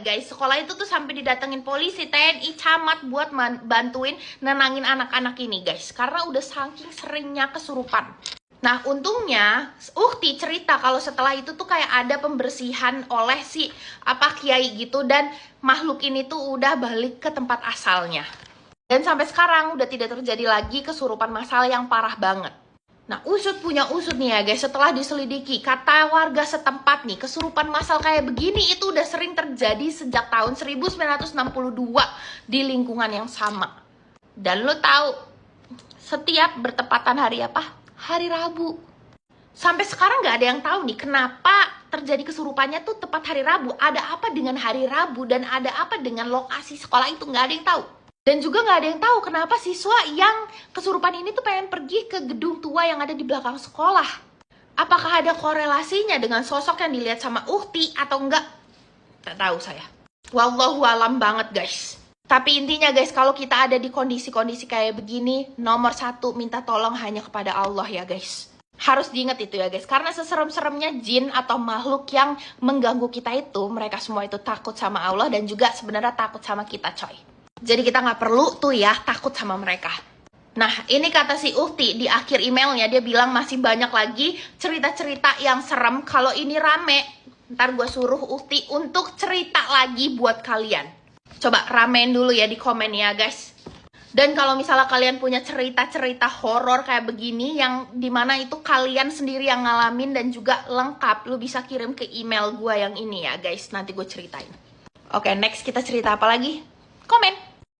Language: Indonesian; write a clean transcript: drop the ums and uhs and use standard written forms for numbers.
Guys, sekolah itu tuh sampai didatengin polisi, TNI, camat buat bantuin nenangin anak-anak ini guys, karena udah saking seringnya kesurupan. Nah untungnya Ukti cerita kalau setelah itu tuh kayak ada pembersihan oleh si kiai gitu, dan makhluk ini tuh udah balik ke tempat asalnya. Dan sampai sekarang udah tidak terjadi lagi kesurupan massal yang parah banget. Nah, usut punya usut nih ya guys, setelah diselidiki, kata warga setempat nih, kesurupan massal kayak begini itu udah sering terjadi sejak tahun 1962 di lingkungan yang sama. Dan lo tahu, setiap bertepatan hari apa? Hari Rabu. Sampai sekarang nggak ada yang tahu nih, kenapa terjadi kesurupannya tuh tepat hari Rabu. Ada apa dengan hari Rabu dan ada apa dengan lokasi sekolah itu, nggak ada yang tahu. Dan juga nggak ada yang tahu kenapa siswa yang kesurupan ini tuh pengen pergi ke gedung tua yang ada di belakang sekolah. Apakah ada korelasinya dengan sosok yang dilihat sama Ukti atau enggak? Tak tahu saya. Wallahu alam banget guys. Tapi intinya guys, kalau kita ada di kondisi-kondisi kayak begini, nomor satu minta tolong hanya kepada Allah ya guys. Harus diingat itu ya guys, karena seserem-seremnya jin atau makhluk yang mengganggu kita itu, mereka semua itu takut sama Allah dan juga sebenarnya takut sama kita coy. Jadi kita nggak perlu tuh ya takut sama mereka. Nah ini kata si Ukti di akhir emailnya, dia bilang masih banyak lagi cerita-cerita yang serem. Kalau ini rame, ntar gue suruh Ukti untuk cerita lagi buat kalian. Coba ramein dulu ya di komen ya guys. Dan kalau misalnya kalian punya cerita-cerita horor kayak begini yang dimana itu kalian sendiri yang ngalamin dan juga lengkap, lu bisa kirim ke email gue yang ini ya guys, nanti gue ceritain. Oke, next kita cerita apa lagi? Komen.